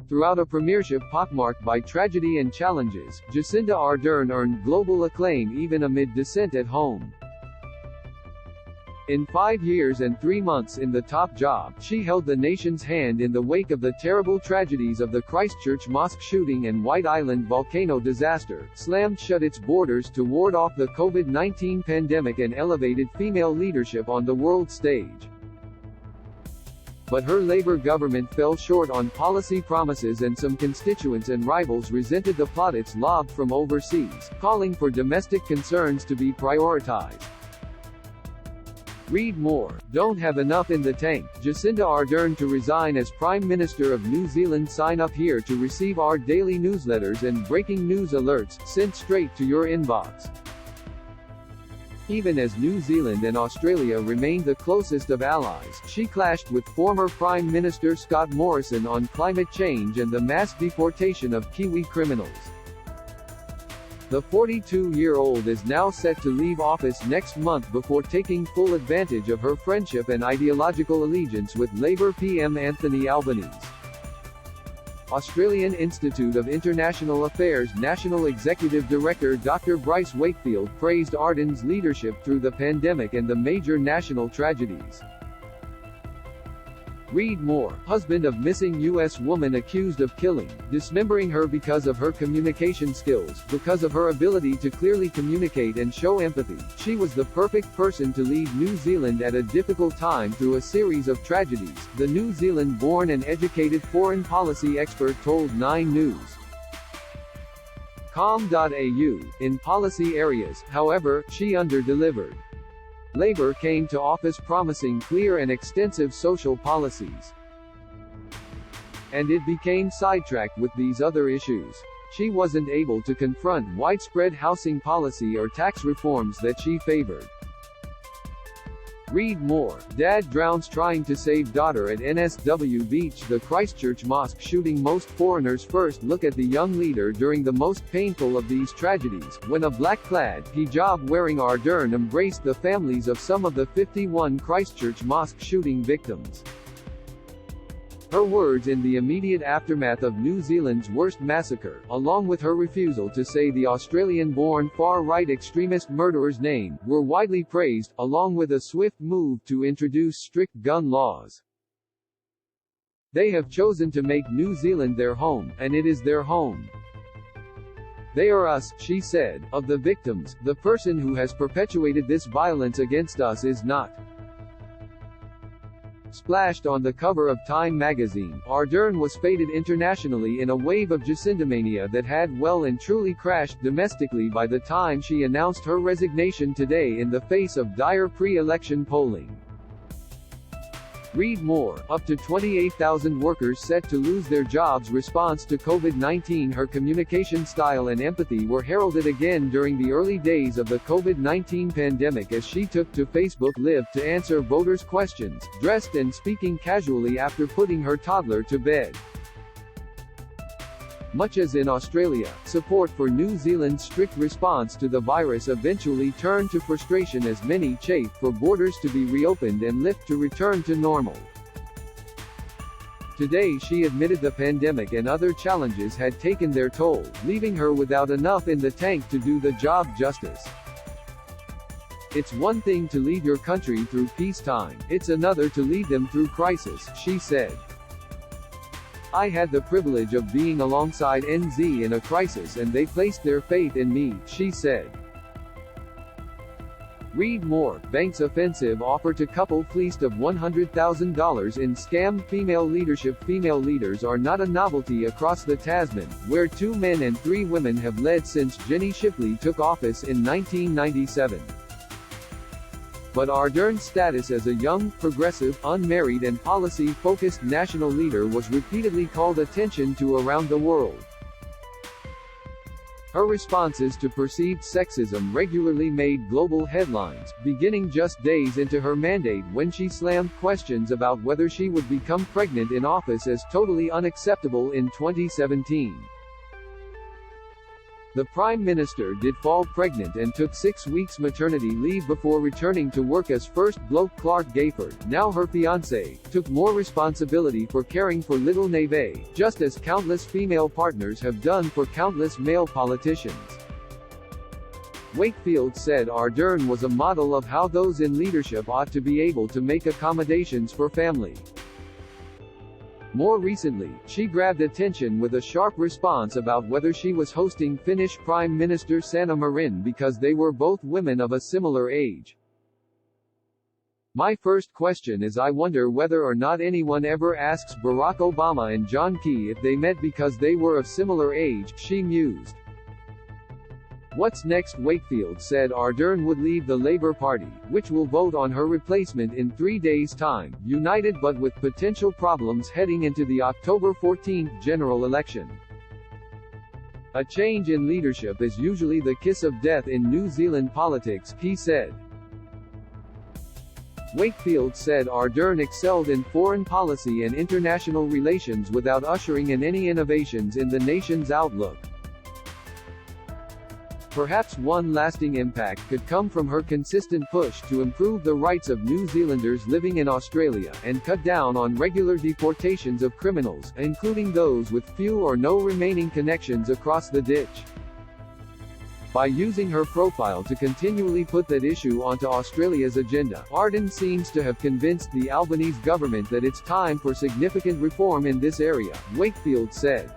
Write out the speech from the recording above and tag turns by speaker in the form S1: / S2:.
S1: Throughout a premiership pockmarked by tragedy and challenges, Jacinda Ardern earned global acclaim even amid dissent at home. In 5 years and 3 months in the top job, she held the nation's hand in the wake of the terrible tragedies of the Christchurch mosque shooting and White Island volcano disaster, slammed shut its borders to ward off the COVID-19 pandemic and elevated female leadership on the world stage. But her Labour government fell short on policy promises, and some constituents and rivals resented the plaudits lobbed from overseas, calling for domestic concerns to be prioritised. Read more. Don't have enough in the tank. Jacinda Ardern to resign as Prime Minister of New Zealand. Sign up here to receive our daily newsletters and breaking news alerts, sent straight to your inbox. Even as New Zealand and Australia remained the closest of allies, she clashed with former Prime Minister Scott Morrison on climate change and the mass deportation of Kiwi criminals. The 42-year-old is now set to leave office next month before taking full advantage of her friendship and ideological allegiance with Labour PM Anthony Albanese. Australian Institute of International Affairs National Executive Director Dr. Bryce Wakefield praised Ardern's leadership through the pandemic and the major national tragedies. Read more. Husband of missing U.S. woman accused of killing, dismembering her because of her communication skills. Because of her ability to clearly communicate and show empathy, she was the perfect person to lead New Zealand at a difficult time through a series of tragedies, the New Zealand-born and educated foreign policy expert told 9 News. Com.au. In policy areas, however, she under-delivered. Labour came to office promising clear and extensive social policies. And it became sidetracked with these other issues. She wasn't able to confront widespread housing policy or tax reforms that she favoured. Read more. Dad drowns trying to save daughter at NSW Beach. The Christchurch mosque shooting most foreigners first look at the young leader during the most painful of these tragedies, when a black-clad, hijab-wearing Ardern embraced the families of some of the 51 Christchurch mosque shooting victims. Her words in the immediate aftermath of New Zealand's worst massacre, along with her refusal to say the Australian-born far-right extremist murderer's name, were widely praised, along with a swift move to introduce strict gun laws. They have chosen to make New Zealand their home, and it is their home. They are us, she said. Of the victims, the person who has perpetuated this violence against us is not. Splashed on the cover of Time magazine, Ardern was feted internationally in a wave of Jacindamania that had well and truly crashed domestically by the time she announced her resignation today in the face of dire pre-election polling. Read more. Up to 28,000 workers set to lose their jobs. Response to COVID-19. Her communication style and empathy were heralded again during the early days of the COVID-19 pandemic as she took to Facebook Live to answer voters' questions, dressed and speaking casually after putting her toddler to bed. Much as in Australia, support for New Zealand's strict response to the virus eventually turned to frustration as many chafed for borders to be reopened and lift to return to normal. Today she admitted the pandemic and other challenges had taken their toll, leaving her without enough in the tank to do the job justice. It's one thing to lead your country through peacetime, it's another to lead them through crisis, she said. I had the privilege of being alongside NZ in a crisis and they placed their faith in me, she said. Read more. Bank's offensive offer to couple fleeced of $100,000 in scam. Female leadership. Female leaders are not a novelty across the Tasman, where 2 men and 3 women have led since Jenny Shipley took office in 1997. But Ardern's status as a young, progressive, unmarried and policy-focused national leader was repeatedly called attention to around the world. Her responses to perceived sexism regularly made global headlines, beginning just days into her mandate when she slammed questions about whether she would become pregnant in office as totally unacceptable in 2017. The Prime Minister did fall pregnant and took 6 weeks maternity leave before returning to work as First Bloke Clark Gayford, now her fiancé, took more responsibility for caring for little Neve, just as countless female partners have done for countless male politicians. Wakefield said Ardern was a model of how those in leadership ought to be able to make accommodations for family. More recently, she grabbed attention with a sharp response about whether she was hosting Finnish Prime Minister Sanna Marin because they were both women of a similar age. My first question is I wonder whether or not anyone ever asks Barack Obama and John Key if they met because they were of similar age, she mused. What's next? Wakefield said Ardern would leave the Labour Party, which will vote on her replacement in 3 days' time, united but with potential problems heading into the October 14 general election. A change in leadership is usually the kiss of death in New Zealand politics, he said. Wakefield said Ardern excelled in foreign policy and international relations without ushering in any innovations in the nation's outlook. Perhaps one lasting impact could come from her consistent push to improve the rights of New Zealanders living in Australia, and cut down on regular deportations of criminals, including those with few or no remaining connections across the ditch. By using her profile to continually put that issue onto Australia's agenda, Ardern seems to have convinced the Albanese government that it's time for significant reform in this area, Wakefield said.